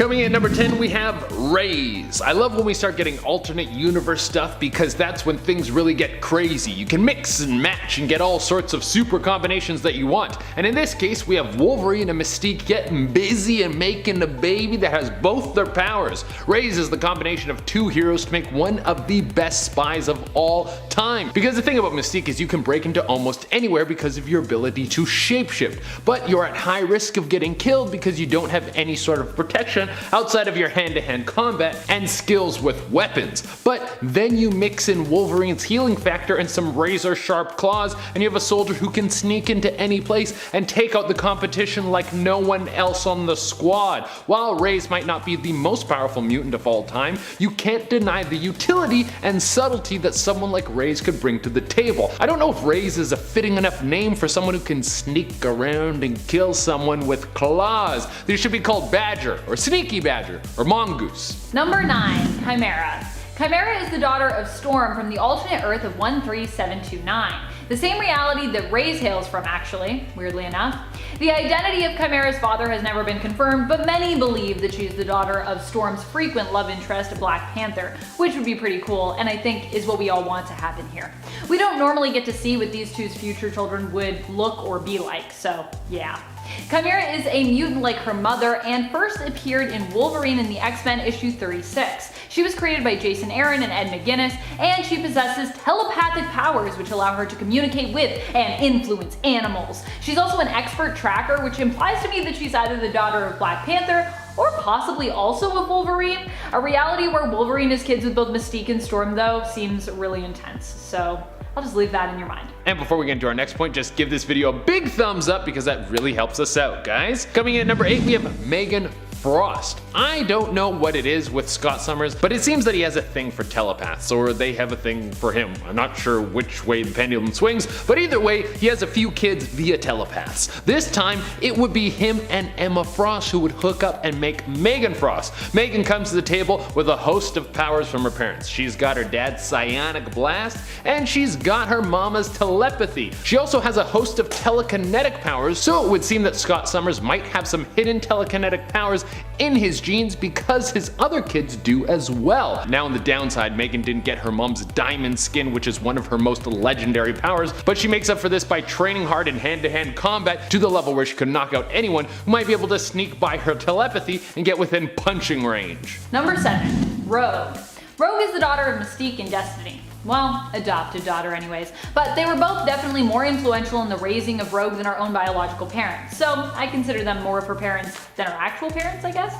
Coming in at number 10, we have Rays. I love when we start getting alternate universe stuff because that's when things really get crazy. You can mix and match and get all sorts of super combinations that you want. And in this case, we have Wolverine and Mystique getting busy and making a baby that has both their powers. Rays is the combination of two heroes to make one of the best spies of all time. Because the thing about Mystique is you can break into almost anywhere because of your ability to shapeshift, but you're at high risk of getting killed because you don't have any sort of protection outside of your hand-to-hand combat and skills with weapons. But then you mix in Wolverine's healing factor and some razor sharp claws, and you have a soldier who can sneak into any place and take out the competition like no one else on the squad. While Rays might not be the most powerful mutant of all time, you can't deny the utility and subtlety that someone like Rays could bring to the table. I don't know if Rays is a fitting enough name for someone who can sneak around and kill someone with claws. They should be called Badger, or Sneaky Badger, or Mongoose. Number 9. KYMERA. KYMERA is the daughter of Storm from the alternate Earth of 13729. The same reality that Rays hails from, actually, weirdly enough. The identity of KYMERA's father has never been confirmed, but many believe that she's the daughter of Storm's frequent love interest, Black Panther, which would be pretty cool, and I think is what we all want to happen here. We don't normally get to see what these two's future children would look or be like, so yeah. KYMERA is a mutant like her mother and first appeared in Wolverine in the X-Men issue 36. She was created by Jason Aaron and Ed McGuinness, and she possesses telepathic powers which allow her to communicate with and influence animals. She's also an expert tracker, which implies to me that she's either the daughter of Black Panther or possibly also of Wolverine. A reality where Wolverine is kids with both Mystique and Storm though seems really intense, so I'll just leave that in your mind. And before we get into our next point, just give this video a big thumbs up because that really helps us out, guys. Coming in at number 8, we have Megan Frost. I don't know what it is with Scott Summers, but it seems that he has a thing for telepaths, or they have a thing for him. I'm not sure which way the pendulum swings, but either way, he has a few kids via telepaths. This time, it would be him and Emma Frost who would hook up and make Megan Frost. Megan comes to the table with a host of powers from her parents. She's got her dad's psionic blast, and she's got her mama's telepathy. She also has a host of telekinetic powers, so it would seem that Scott Summers might have some hidden telekinetic powers in his genes because his other kids do as well. Now on the downside, Megan didn't get her mom's diamond skin, which is one of her most legendary powers, but she makes up for this by training hard in hand-to-hand combat to the level where she could knock out anyone who might be able to sneak by her telepathy and get within punching range. Number 7. Rogue. Rogue is the daughter of Mystique and Destiny. Well, adopted daughter anyways, but they were both definitely more influential in the raising of Rogue than our own biological parents, so I consider them more of her parents than her actual parents, I guess?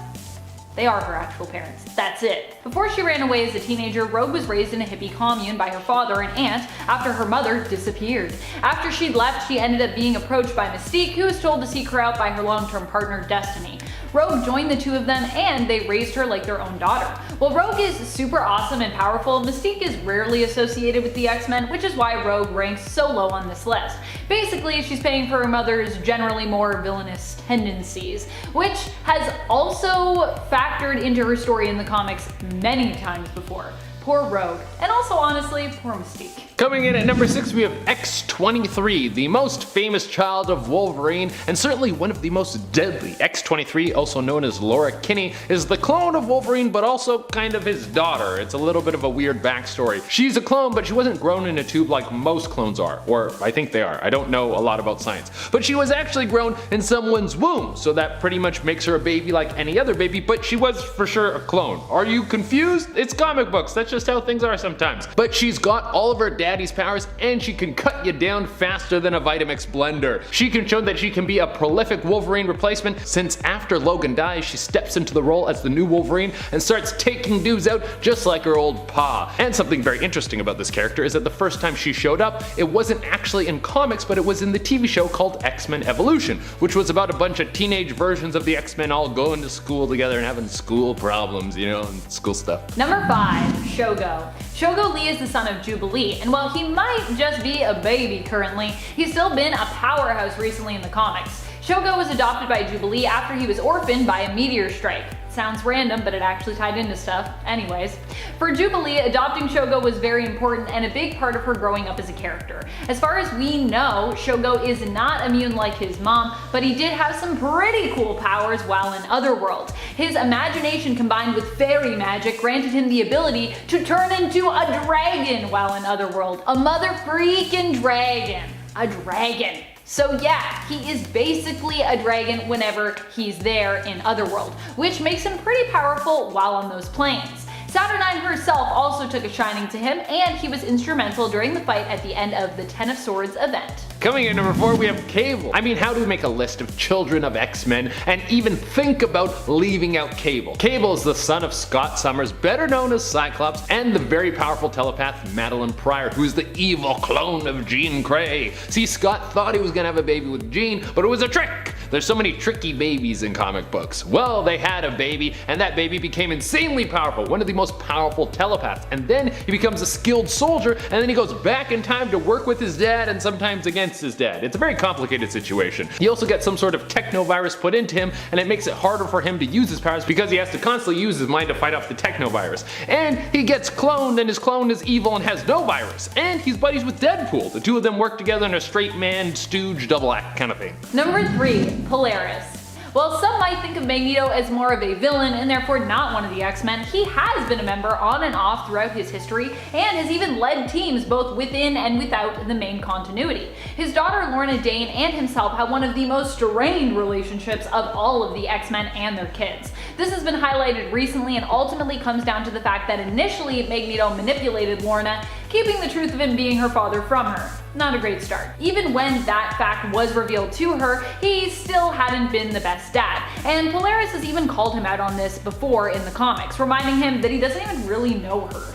They are her actual parents. That's it. Before she ran away as a teenager, Rogue was raised in a hippie commune by her father and aunt after her mother disappeared. After she'd left, she ended up being approached by Mystique, who was told to seek her out by her long-term partner, Destiny. Rogue joined the two of them and they raised her like their own daughter. While Rogue is super awesome and powerful, Mystique is rarely associated with the X-Men, which is why Rogue ranks so low on this list. Basically, she's paying for her mother's generally more villainous tendencies, which has also factored into her story in the comics many times before. Poor Rogue. And also, honestly, poor Mystique. Coming in at number 6, we have X-23, the most famous child of Wolverine, and certainly one of the most deadly. X-23, also known as Laura Kinney, is the clone of Wolverine, but also kind of his daughter. It's a little bit of a weird backstory. She's a clone, but she wasn't grown in a tube like most clones are, or I think they are. I don't know a lot about science. But she was actually grown in someone's womb, so that pretty much makes her a baby like any other baby, but she was for sure a clone. Are you confused? It's comic books, that's just how things are sometimes. But she's got all of her daddy's powers, and she can cut you down faster than a Vitamix blender. She can show that she can be a prolific Wolverine replacement, since after Logan dies, she steps into the role as the new Wolverine and starts taking dudes out just like her old pa. And something very interesting about this character is that the first time she showed up, it wasn't actually in comics, but it was in the TV show called X-Men Evolution, which was about a bunch of teenage versions of the X-Men all going to school together and having school problems, you know, and school stuff. Number 5. SHOGO. SHOGO Lee is the son of Jubilee, and while he might just be a baby currently, he's still been a powerhouse recently in the comics. SHOGO was adopted by Jubilee after he was orphaned by a meteor strike. Sounds random, but it actually tied into stuff. Anyways, for Jubilee, adopting SHOGO was very important and a big part of her growing up as a character. As far as we know, SHOGO is not immune like his mom, but he did have some pretty cool powers while in Otherworld. His imagination combined with fairy magic granted him the ability to turn into a dragon while in Otherworld. A mother freaking dragon. A dragon. So yeah, he is basically a dragon whenever he's there in Otherworld, which makes him pretty powerful while on those planes. Saturnine herself also took a shining to him, and he was instrumental during the fight at the end of the Ten of Swords event. Coming in number 4, we have Cable. I mean, how do we make a list of children of X-Men and even think about leaving out Cable? Cable is the son of Scott Summers, better known as Cyclops, and the very powerful telepath Madeline Pryor, who's the evil clone of Jean Grey. See, Scott thought he was gonna have a baby with Jean, but it was a trick! There's so many tricky babies in comic books. Well, they had a baby, and that baby became insanely powerful, one of the most powerful telepaths, and then he becomes a skilled soldier, and then he goes back in time to work with his dad and sometimes against his dad. It's a very complicated situation. He also gets some sort of technovirus put into him, and it makes it harder for him to use his powers because he has to constantly use his mind to fight off the technovirus. And he gets cloned, and his clone is evil and has no virus. And he's buddies with Deadpool. The two of them work together in a straight man stooge double act kind of thing. Number 3, Polaris. While some might think of Magneto as more of a villain and therefore not one of the X-Men, he has been a member on and off throughout his history and has even led teams both within and without the main continuity. His daughter Lorna Dane and himself have one of the most strained relationships of all of the X-Men and their kids. This has been highlighted recently and ultimately comes down to the fact that initially Magneto manipulated Lorna, keeping the truth of him being her father from her. Not a great start. Even when that fact was revealed to her, he still hadn't been the best dad, and Polaris has even called him out on this before in the comics, reminding him that he doesn't even really know her.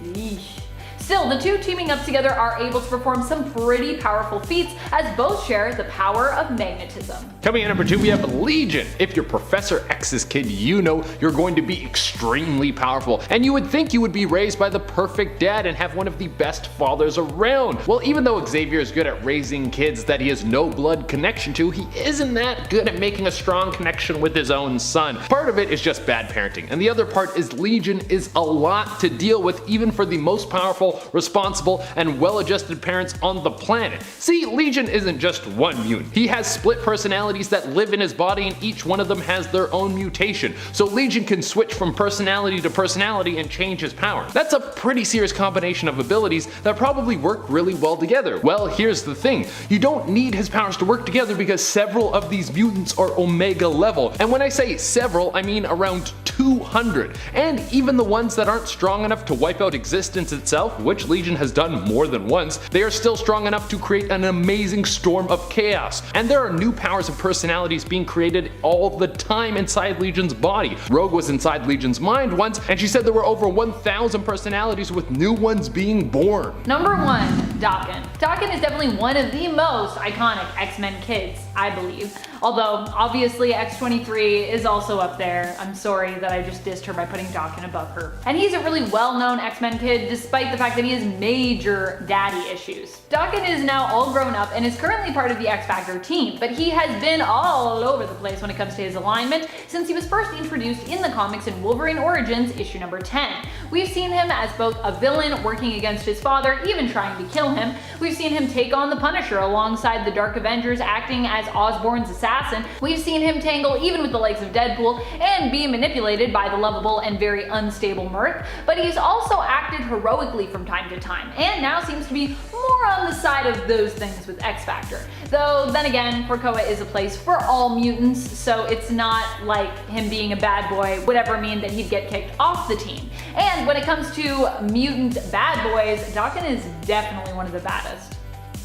Eesh. Still, the two teaming up together are able to perform some pretty powerful feats as both share the power of magnetism. Coming in number 2, we have Legion. If you're Professor X's kid, you know you're going to be extremely powerful, and you would think you would be raised by the perfect dad and have one of the best fathers around. Well, even though Xavier is good at raising kids that he has no blood connection to, he isn't that good at making a strong connection with his own son. Part of it is just bad parenting, and the other part is Legion is a lot to deal with even for the most powerful, responsible, and well-adjusted parents on the planet. See, Legion isn't just one mutant. He has split personalities that live in his body, and each one of them has their own mutation. So Legion can switch from personality to personality and change his power. That's a pretty serious combination of abilities that probably work really well together. Well, here's the thing. You don't need his powers to work together because several of these mutants are Omega level. And when I say several, I mean around 200. And even the ones that aren't strong enough to wipe out existence itself, which Legion has done more than once, they are still strong enough to create an amazing storm of chaos. And there are new powers and personalities being created all the time inside Legion's body. Rogue was inside Legion's mind once, and she said there were over 1,000 personalities with new ones being born. Number 1, Daken. Daken is definitely one of the most iconic X-Men kids, I believe. Although, obviously X-23 is also up there. I'm sorry that I just dissed her by putting Daken above her. And he's a really well-known X-Men kid despite the fact that he has major daddy issues. Daken is now all grown up and is currently part of the X-Factor team, but he has been all over the place when it comes to his alignment since he was first introduced in the comics in Wolverine Origins issue number 10. We've seen him as both a villain working against his father, even trying to kill him. We've seen him take on the Punisher alongside the Dark Avengers acting as Osborn's assassin. We've seen him tangle even with the likes of Deadpool and be manipulated by the lovable and very unstable Mirth, but he's also acted heroically from time to time, and now seems to be more on the side of those things with X-Factor. Though, then again, Krakoa is a place for all mutants, so it's not like him being a bad boy would ever mean that he'd get kicked off the team. And when it comes to mutant bad boys, Daken is definitely one of the baddest.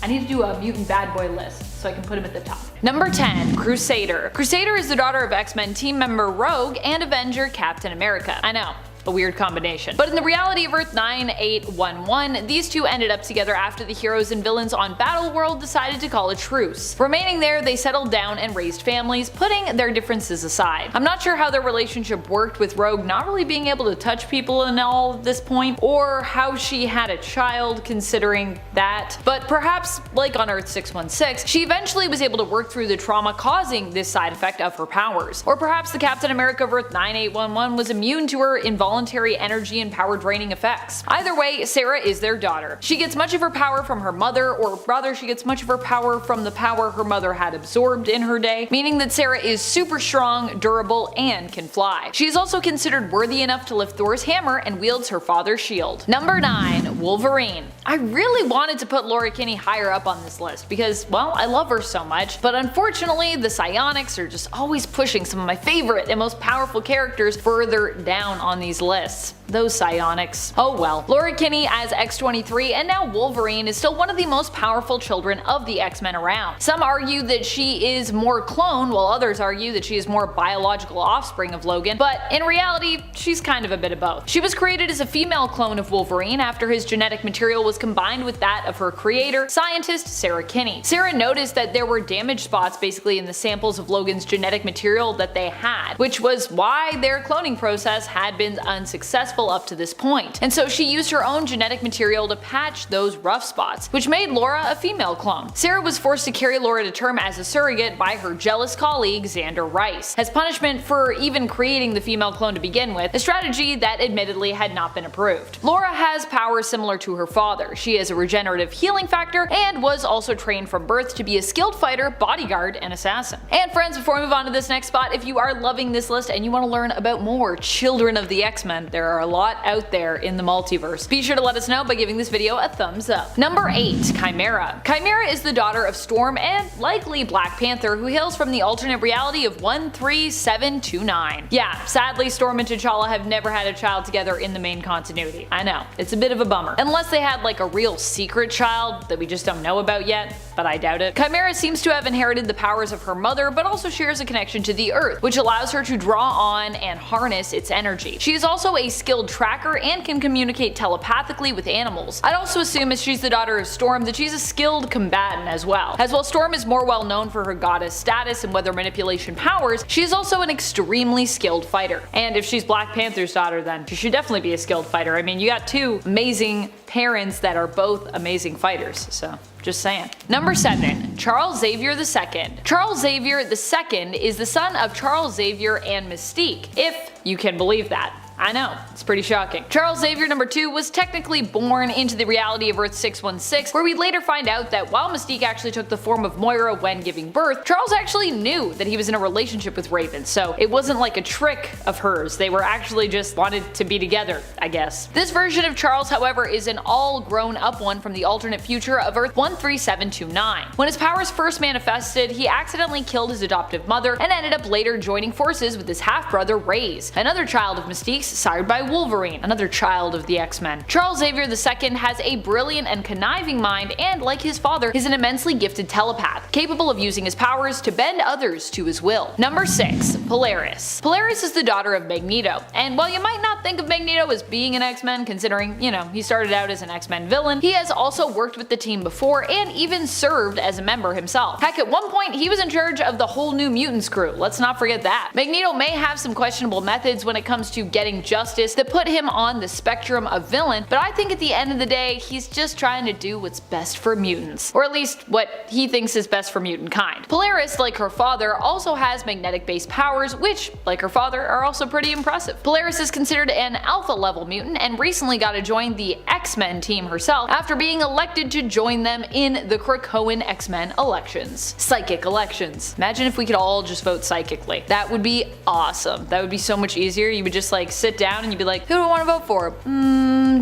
I need to do a mutant bad boy list so I can put him at the top. Number 10, Crusader. Crusader is the daughter of X-Men team member Rogue and Avenger Captain America. I know, a weird combination. But in the reality of Earth 9811, these two ended up together after the heroes and villains on Battleworld decided to call a truce. Remaining there, they settled down and raised families, putting their differences aside. I'm not sure how their relationship worked with Rogue not really being able to touch people and all at this point, or how she had a child considering that, but perhaps, like on Earth 616, she eventually was able to work through the trauma causing this side effect of her powers. Or perhaps the Captain America of Earth 9811 was immune to her involuntary energy and power draining effects. Either way, Sarah is their daughter. She gets much of her power from her mother, or rather she gets much of her power from the power her mother had absorbed in her day, meaning that Sarah is super strong, durable, and can fly. She is also considered worthy enough to lift Thor's hammer and wields her father's shield. Number 9. Wolverine. I really wanted to put Laura Kinney higher up on this list because, well, I love her so much, but unfortunately the psionics are just always pushing some of my favorite and most powerful characters further down on these lists. Those psionics. Oh well. Laura Kinney as X-23 and now Wolverine is still one of the most powerful children of the X-Men around. Some argue that she is more clone, while others argue that she is more biological offspring of Logan, but in reality, she's kind of a bit of both. She was created as a female clone of Wolverine after his genetic material was combined with that of her creator, scientist Sarah Kinney. Sarah noticed that there were damage spots basically in the samples of Logan's genetic material that they had, which was why their cloning process had been unsuccessful up to this point. And so she used her own genetic material to patch those rough spots, which made Laura a female clone. Sarah was forced to carry Laura to term as a surrogate by her jealous colleague Xander Rice, as punishment for even creating the female clone to begin with, a strategy that admittedly had not been approved. Laura has powers similar to her father. She has a regenerative healing factor and was also trained from birth to be a skilled fighter, bodyguard, and assassin. And friends, before we move on to this next spot, if you are loving this list and you want to learn about more children of the X-Men, there are a lot out there in the multiverse. Be sure to let us know by giving this video a thumbs up. Number 8. KYMERA. KYMERA is the daughter of Storm and likely Black Panther, who hails from the alternate reality of 13729. Yeah, sadly Storm and T'Challa have never had a child together in the main continuity. I know, it's a bit of a bummer. Unless they had like a real secret child that we just don't know about yet, but I doubt it. KYMERA seems to have inherited the powers of her mother, but also shares a connection to the Earth, which allows her to draw on and harness its energy. She is also a skilled tracker and can communicate telepathically with animals. I'd also assume, as she's the daughter of Storm, that she's a skilled combatant as well. As while Storm is more well known for her goddess status and weather manipulation powers, she is also an extremely skilled fighter. And if she's Black Panther's daughter, then she should definitely be a skilled fighter. I mean, you got two amazing parents that are both amazing fighters, so just saying. Number 7. Charles Xavier II. Charles Xavier II is the son of Charles Xavier and Mystique, if you can believe that. I know, it's pretty shocking. Charles Xavier II was technically born into the reality of Earth 616, where we later find out that while Mystique actually took the form of Moira when giving birth, Charles actually knew that he was in a relationship with Raven, so it wasn't like a trick of hers. They were actually just wanted to be together, I guess. This version of Charles, however, is an all grown up one from the alternate future of Earth 13729. When his powers first manifested, he accidentally killed his adoptive mother and ended up later joining forces with his half-brother Reyes, another child of Mystique's sired by Wolverine, another child of the X-Men. Charles Xavier II has a brilliant and conniving mind and, like his father, is an immensely gifted telepath, capable of using his powers to bend others to his will. Number 6. Polaris. Polaris is the daughter of Magneto, and while you might not think of Magneto as being an X-Men, considering, you know, he started out as an X-Men villain, he has also worked with the team before and even served as a member himself. Heck, at one point he was in charge of the whole New Mutants crew, let's not forget that. Magneto may have some questionable methods when it comes to getting justice that put him on the spectrum of villain, but I think at the end of the day, he's just trying to do what's best for mutants. Or at least what he thinks is best for mutant kind. Polaris, like her father, also has magnetic-based powers, which, like her father, are also pretty impressive. Polaris is considered an alpha-level mutant and recently got to join the X-Men team herself after being elected to join them in the Krakoan X-Men elections. Psychic elections. Imagine if we could all just vote psychically. That would be awesome. That would be so much easier. You would just like sit down and you'd be like, who do I want to vote for?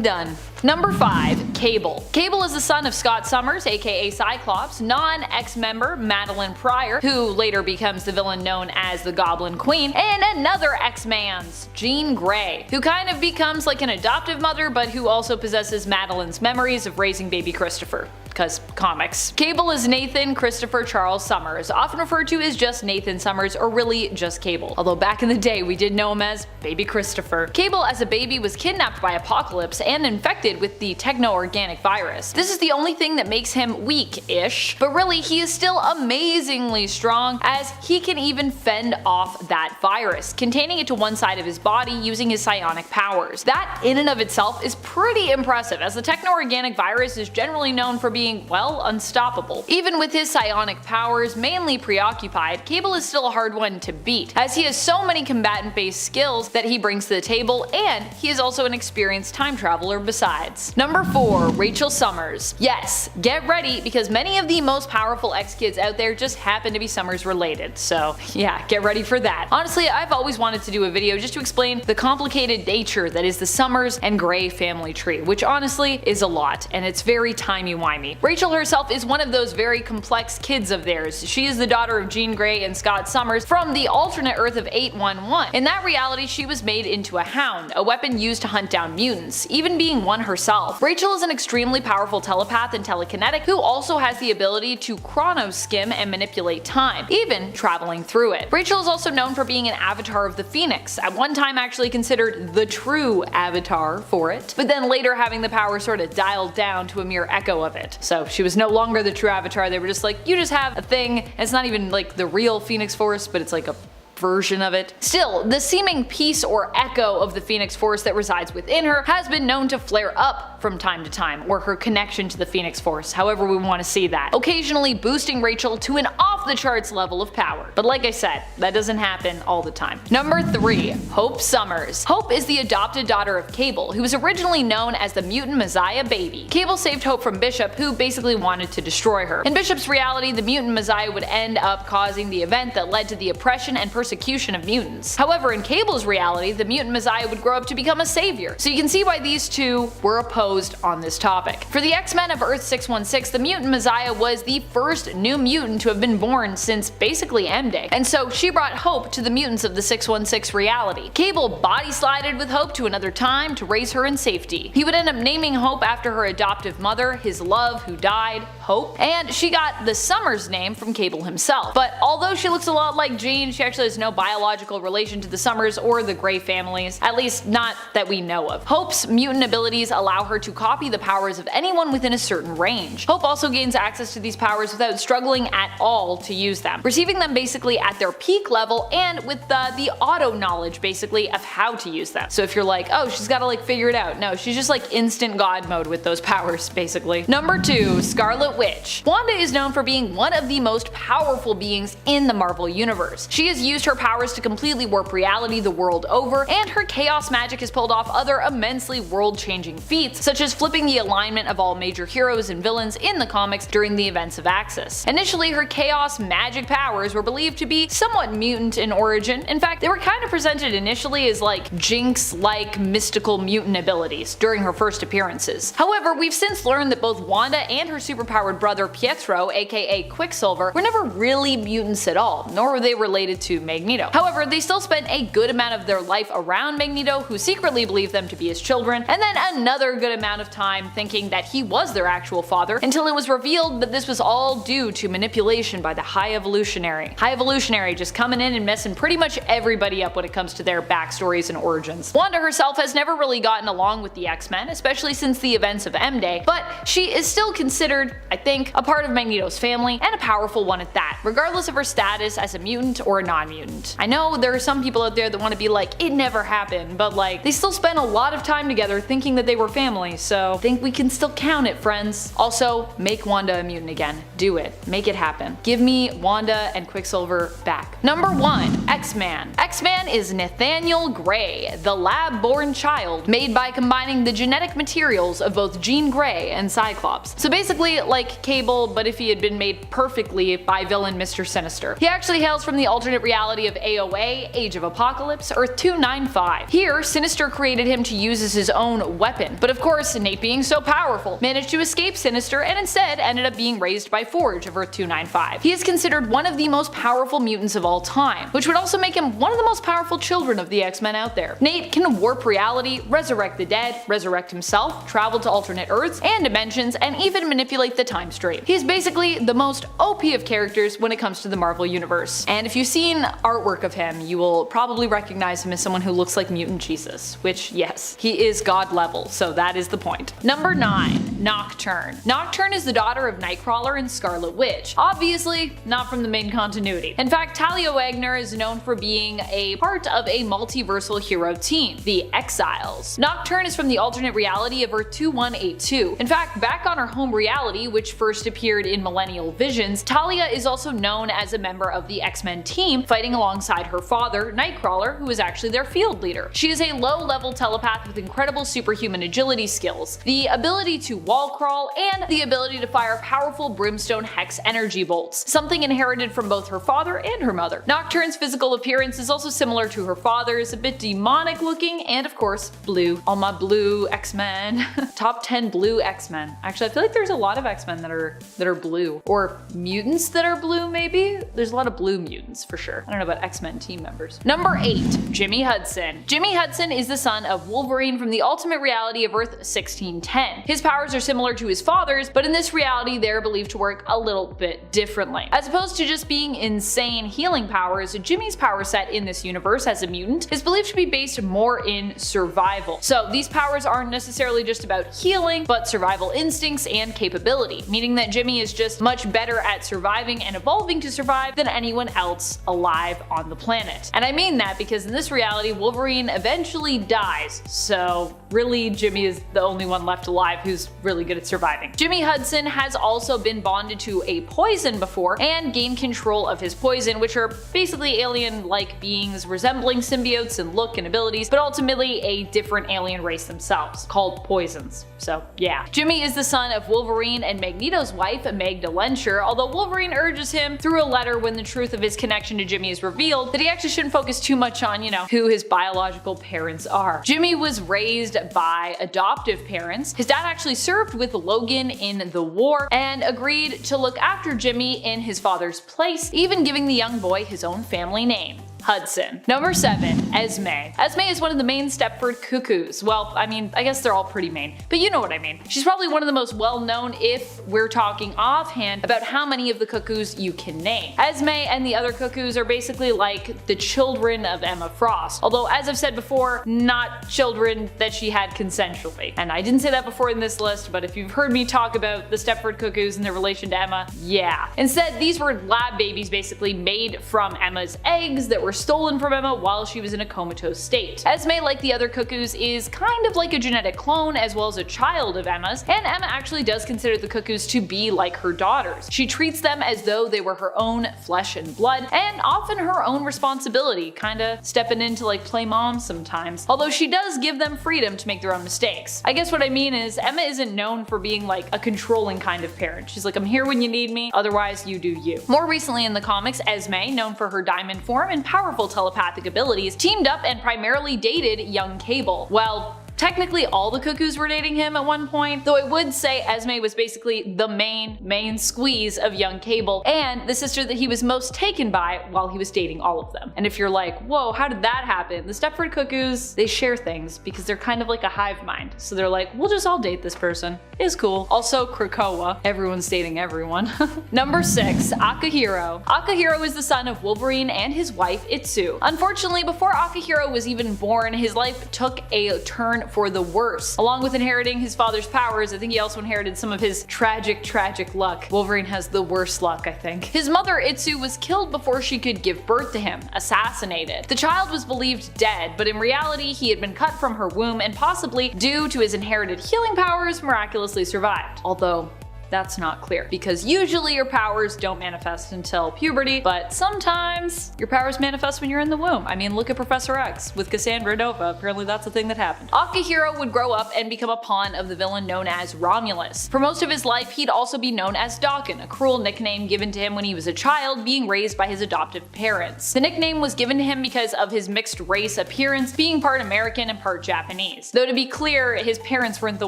Done. Number 5. Cable. Cable is the son of Scott Summers, aka Cyclops, non-X member Madeline Pryor, who later becomes the villain known as the Goblin Queen, and another X-Man's, Jean Grey, who kind of becomes like an adoptive mother but who also possesses Madeline's memories of raising baby Christopher. because comics. Cable is Nathan Christopher Charles Summers, often referred to as just Nathan Summers or really just Cable, although back in the day we did know him as Baby Christopher. Cable as a baby was kidnapped by Apocalypse and infected with the techno-organic virus. This is the only thing that makes him weak-ish, but really he is still amazingly strong as he can even fend off that virus, containing it to one side of his body using his psionic powers. That in and of itself is pretty impressive, as the techno-organic virus is generally known for being, well, unstoppable. Even with his psionic powers mainly preoccupied, Cable is still a hard one to beat, as he has so many combatant-based skills that he brings to the table, and he is also an experienced time traveler besides. Number 4. Rachel Summers. Yes, get ready, because many of the most powerful X-Kids out there just happen to be Summers related, so yeah, get ready for that. Honestly, I've always wanted to do a video just to explain the complicated nature that is the Summers and Gray family tree, which honestly is a lot, and it's very timey-wimey. Rachel herself is one of those very complex kids of theirs. She is the daughter of Jean Grey and Scott Summers from the alternate Earth of 811. In that reality, she was made into a hound, a weapon used to hunt down mutants, even being one herself. Rachel is an extremely powerful telepath and telekinetic who also has the ability to chronoskim and manipulate time, even traveling through it. Rachel is also known for being an avatar of the Phoenix, at one time actually considered the true avatar for it, but then later having the power sort of dialed down to a mere echo of it. So she was no longer the true avatar, they were just like, you just have a thing, and it's not even like the real Phoenix Force, but it's like a version of it. Still, the seeming piece or echo of the Phoenix Force that resides within her has been known to flare up from time to time, or her connection to the Phoenix Force, however we want to see that, occasionally boosting Rachel to an off-the-charts level of power. But like I said, that doesn't happen all the time. Number 3. Hope Summers. Hope is the adopted daughter of Cable, who was originally known as the Mutant Messiah Baby. Cable saved Hope from Bishop, who basically wanted to destroy her. In Bishop's reality, the Mutant Messiah would end up causing the event that led to the oppression and persecution of mutants. However, in Cable's reality, the Mutant Messiah would grow up to become a savior, so you can see why these two were opposed on this topic. For the X-Men of Earth 616, the Mutant Messiah was the first new mutant to have been born since basically M-Day, and so she brought hope to the mutants of the 616 reality. Cable body-slided with Hope to another time to raise her in safety. He would end up naming Hope after her adoptive mother, his love who died, Hope, and she got the Summers name from Cable himself. But although she looks a lot like Jean, she actually has no biological relation to the Summers or the Grey families, at least not that we know of. Hope's mutant abilities allow her to copy the powers of anyone within a certain range. Hope also gains access to these powers without struggling at all to use them, receiving them basically at their peak level and with the auto knowledge basically of how to use them. So if you're like, oh, she's gotta like figure it out, no, she's just like instant god mode with those powers basically. Number 2. Scarlet Witch. Wanda is known for being one of the most powerful beings in the Marvel Universe. She has used her powers to completely warp reality the world over, and her chaos magic has pulled off other immensely world-changing feats, such as flipping the alignment of all major heroes and villains in the comics during the events of Axis. Initially, her chaos magic powers were believed to be somewhat mutant in origin. In fact, they were kind of presented initially as like Jinx-like mystical mutant abilities during her first appearances. However, we've since learned that both Wanda and her superpowered brother Pietro, aka Quicksilver, were never really mutants at all, nor were they related to Magneto. However, they still spent a good amount of their life around Magneto, who secretly believed them to be his children, and then another good amount of time thinking that he was their actual father, until it was revealed that this was all due to manipulation by the High Evolutionary. High Evolutionary just coming in and messing pretty much everybody up when it comes to their backstories and origins. Wanda herself has never really gotten along with the X-Men, especially since the events of M-Day, but she is still considered, I think, a part of Magneto's family, and a powerful one at that, regardless of her status as a mutant or a non-mutant. I know there are some people out there that want to be like, it never happened, but like, they still spent a lot of time together thinking that they were family, so I think we can still count it, friends. Also, make Wanda a mutant again. Do it. Make it happen. Give me Wanda and Quicksilver back. Number 1. X-Man. X-Man is Nathaniel Grey, the lab-born child made by combining the genetic materials of both Jean Grey and Cyclops. So basically like Cable, but if he had been made perfectly by villain Mr. Sinister. He actually hails from the alternate reality of AOA, Age of Apocalypse, Earth 295. Here, Sinister created him to use as his own weapon, but of course, Nate being so powerful, managed to escape Sinister and instead ended up being raised by Forge of Earth 295. He is He's considered one of the most powerful mutants of all time, which would also make him one of the most powerful children of the X-Men out there. Nate can warp reality, resurrect the dead, resurrect himself, travel to alternate Earths and dimensions, and even manipulate the time stream. He's basically the most OP of characters when it comes to the Marvel Universe. And if you've seen artwork of him, you will probably recognize him as someone who looks like Mutant Jesus, which yes, he is god level, so that is the point. Number 9. Nocturne. Nocturne is the daughter of Nightcrawler and Scarlet Witch. Obviously, not from the main continuity. In fact, Talia Wagner is known for being a part of a multiversal hero team, the Exiles. Nocturne is from the alternate reality of Earth 2182. In fact, back on her home reality, which first appeared in Millennial Visions, Talia is also known as a member of the X-Men team, fighting alongside her father, Nightcrawler, who is actually their field leader. She is a low-level telepath with incredible superhuman agility skills, the ability to wall crawl, and the ability to fire powerful brimstone hex energy bolts, something inherited from both her father and her mother. Nocturne's physical appearance is also similar to her father's, a bit demonic looking, and of course, blue. All my blue X-Men. Top 10 blue X-Men. Actually, I feel like there's a lot of X-Men that are blue. Or mutants that are blue, maybe? There's a lot of blue mutants for sure. I don't know about X-Men team members. Number 8. Jimmy Hudson. Jimmy Hudson is the son of Wolverine from the ultimate reality of Earth 1610. His powers are similar to his father's, but in this reality they're believed to work a little bit differently. As opposed to just being insane healing powers, Jimmy's power set in this universe as a mutant is believed to be based more in survival. So these powers aren't necessarily just about healing, but survival instincts and capability, meaning that Jimmy is just much better at surviving and evolving to survive than anyone else alive on the planet. And I mean that because in this reality, Wolverine eventually dies, so really Jimmy is the only one left alive who's really good at surviving. Jimmy Hudson has also been bonded to a poison before and gained control of his poison, which are basically alien-like beings resembling symbiotes in look and abilities, but ultimately a different alien race themselves, called poisons. So yeah. Jimmy is the son of Wolverine and Magneto's wife, Magda Lencher, although Wolverine urges him through a letter when the truth of his connection to Jimmy is revealed that he actually shouldn't focus too much on, who his biological parents are. Jimmy was raised by adoptive parents. His dad actually served with Logan in the war and agreed to look after Jimmy in his father's place, even giving the young boy his own family name. Hudson. Number 7. Esme. Esme is one of the main Stepford Cuckoos. Well, I mean, I guess they're all pretty main, but you know what I mean. She's probably one of the most well-known if we're talking offhand about how many of the Cuckoos you can name. Esme and the other Cuckoos are basically like the children of Emma Frost, although as I've said before, not children that she had consensually. And I didn't say that before in this list, but if you've heard me talk about the Stepford Cuckoos and their relation to Emma, yeah. Instead, these were lab babies basically made from Emma's eggs that were stolen from Emma while she was in a comatose state. Esme, like the other Cuckoos, is kind of like a genetic clone as well as a child of Emma's, and Emma actually does consider the Cuckoos to be like her daughters. She treats them as though they were her own flesh and blood, and often her own responsibility, kinda stepping in to like play mom sometimes, although she does give them freedom to make their own mistakes. I guess what I mean is Emma isn't known for being like a controlling kind of parent. She's like, I'm here when you need me, otherwise you do you. More recently in the comics, Esme, known for her diamond form and powerful telepathic abilities, teamed up and primarily dated young Cable. Well, technically all the Cuckoos were dating him at one point, though I would say Esme was basically the main squeeze of young Cable, and the sister that he was most taken by while he was dating all of them. And if you're like, whoa, how did that happen? The Stepford Cuckoos, they share things because they're kind of like a hive mind. So they're like, we'll just all date this person. It's cool. Also Krakoa. Everyone's dating everyone. Number 6. Akihiro. Akihiro is the son of Wolverine and his wife Itsu. Unfortunately, before Akihiro was even born, his life took a turn for the worse. Along with inheriting his father's powers, I think he also inherited some of his tragic luck. Wolverine has the worst luck, I think. His mother, Itsu, was killed before she could give birth to him, assassinated. The child was believed dead, but in reality he had been cut from her womb and possibly, due to his inherited healing powers, miraculously survived. Although, that's not clear, because usually your powers don't manifest until puberty, but sometimes your powers manifest when you're in the womb. I mean, look at Professor X with Cassandra Nova. Apparently that's a thing that happened. Akihiro would grow up and become a pawn of the villain known as Romulus. For most of his life, he'd also be known as DAKEN, a cruel nickname given to him when he was a child, being raised by his adoptive parents. The nickname was given to him because of his mixed race appearance, being part American and part Japanese. Though to be clear, his parents weren't the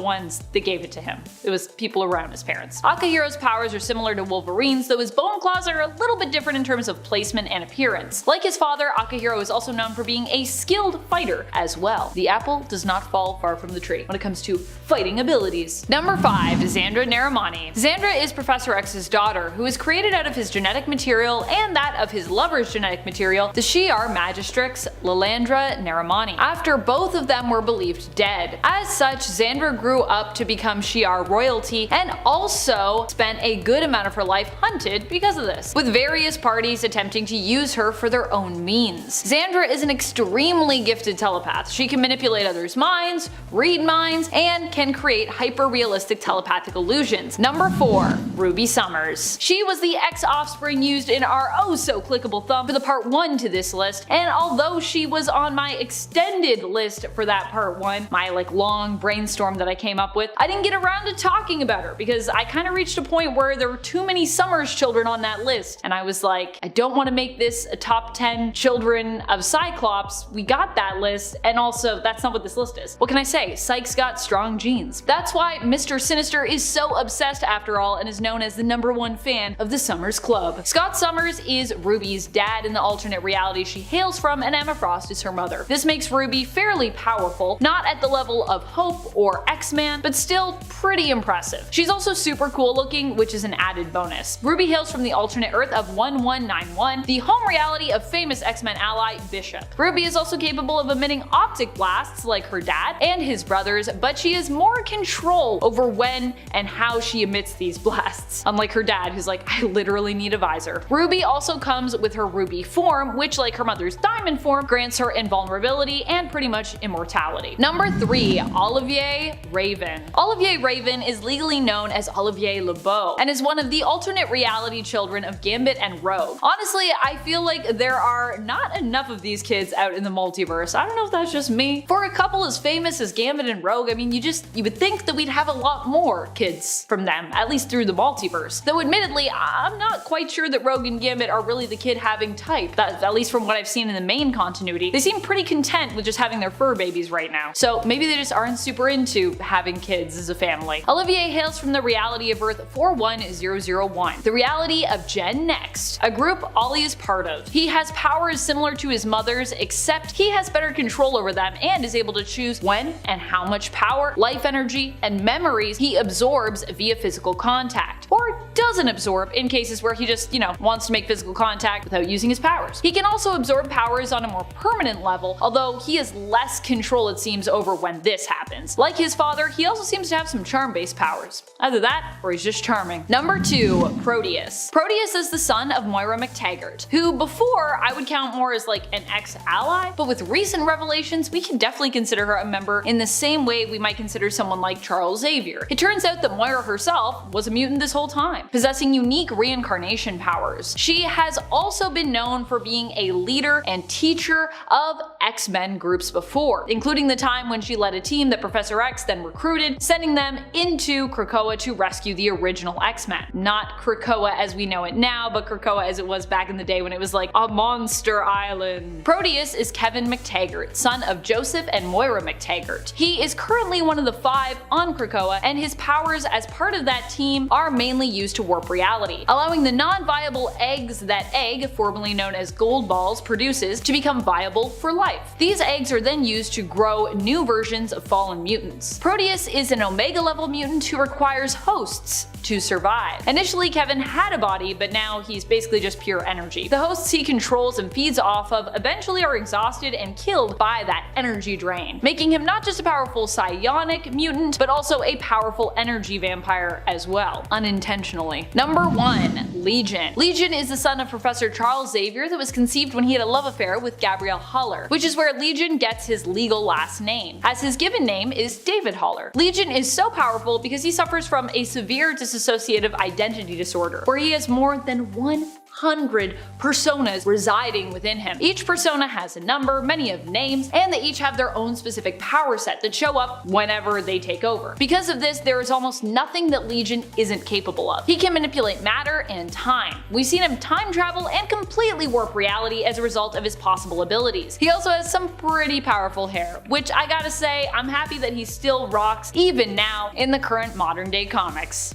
ones that gave it to him. It was people around his parents. appearance. Akahiro's powers are similar to Wolverine's, though his bone claws are a little bit different in terms of placement and appearance. Like his father, Akahiro is also known for being a skilled fighter as well. The apple does not fall far from the tree when it comes to fighting abilities. Number 5. Xandra Naramani. Xandra is Professor X's daughter, who is created out of his genetic material and that of his lover's genetic material, the Shi'ar Magistrix Lilandra Naramani, after both of them were believed dead. As such, Xandra grew up to become Shi'ar royalty and also spent a good amount of her life hunted because of this, with various parties attempting to use her for their own means. Xandra is an extremely gifted telepath. She can manipulate others' minds, read minds, and can create hyper-realistic telepathic illusions. Number 4. Ruby Summers. She was the ex-offspring used in our oh-so-clickable thumb for the part 1 to this list, and although she was on my extended list for that part 1, my long brainstorm that I came up with, I didn't get around to talking about her because I kind of reached a point where there were too many Summers children on that list, and I was like, I don't want to make this a top 10 children of Cyclops. We got that list, and also that's not what this list is. What can I say? Psyche's got strong genes. That's why Mr. Sinister is so obsessed after all and is known as the #1 fan of the Summers Club. Scott Summers is Ruby's dad in the alternate reality she hails from, and Emma Frost is her mother. This makes Ruby fairly powerful, not at the level of Hope or X-Man, but still pretty impressive. She's also super cool looking, which is an added bonus. Ruby hails from the alternate Earth of 1191, the home reality of famous X-Men ally Bishop. Ruby is also capable of emitting optic blasts like her dad and his brothers, but she has more control over when and how she emits these blasts, unlike her dad who's like, I literally need a visor. Ruby also comes with her Ruby form, which like her mother's Diamond form, grants her invulnerability and pretty much immortality. Number 3. Olivier Raven. Olivier Raven is legally known as Olivier Lebeau and is one of the alternate reality children of Gambit and Rogue. Honestly, I feel like there are not enough of these kids out in the multiverse. I don't know if that's just me. For a couple as famous as Gambit and Rogue, I mean, you would think that we'd have a lot more kids from them, at least through the multiverse. Though admittedly, I'm not quite sure that Rogue and Gambit are really the kid having type, at least from what I've seen in the main continuity. They seem pretty content with just having their fur babies right now. So maybe they just aren't super into having kids as a family. Olivier hails from the reality of Earth 41001, the reality of Gen Next, a group Ollie is part of. He has powers similar to his mother's, except he has better control over them and is able to choose when and how much power, life energy, and memories he absorbs via physical contact, or doesn't absorb in cases where he just, wants to make physical contact without using his powers. He can also absorb powers on a more permanent level, although he has less control it seems over when this happens. Like his father, he also seems to have some charm-based powers. Either that, or he's just charming. Number 2. Proteus. Proteus is the son of Moira McTaggart, who before I would count more as like an ex-ally, but with recent revelations we can definitely consider her a member in the same way we might consider someone like Charles Xavier. It turns out that Moira herself was a mutant this whole time, possessing unique reincarnation powers. She has also been known for being a leader and teacher of X-Men groups before, including the time when she led a team that Professor X then recruited, sending them into Krakoa to rescue the original X-Men. Not Krakoa as we know it now, but Krakoa as it was back in the day when it was like a monster island. Proteus is Kevin McTaggart, son of Joseph and Moira McTaggart. He is currently one of the 5 on Krakoa, and his powers as part of that team are mainly used to warp reality, allowing the non-viable eggs that Egg, formerly known as Gold Balls, produces to become viable for life. These eggs are then used to grow new versions of fallen mutants. Proteus is an Omega level mutant who requires hosts to survive. Initially, Kevin had a body, but now he's basically just pure energy. The hosts he controls and feeds off of eventually are exhausted and killed by that energy drain, making him not just a powerful psionic mutant, but also a powerful energy vampire as well, unintentionally. Number 1. Legion. Legion is the son of Professor Charles Xavier that was conceived when he had a love affair with Gabrielle Haller, which is where Legion gets his legal last name, as his given name is David Haller. Legion is so powerful because he suffers from a severe dissociative identity disorder, where he has more than 100 personas residing within him. Each persona has a number, many have names, and they each have their own specific power set that show up whenever they take over. Because of this, there is almost nothing that Legion isn't capable of. He can manipulate matter and time. We've seen him time travel and completely warp reality as a result of his possible abilities. He also has some pretty powerful hair, which I gotta say, I'm happy that he still rocks even now in the current modern day comics.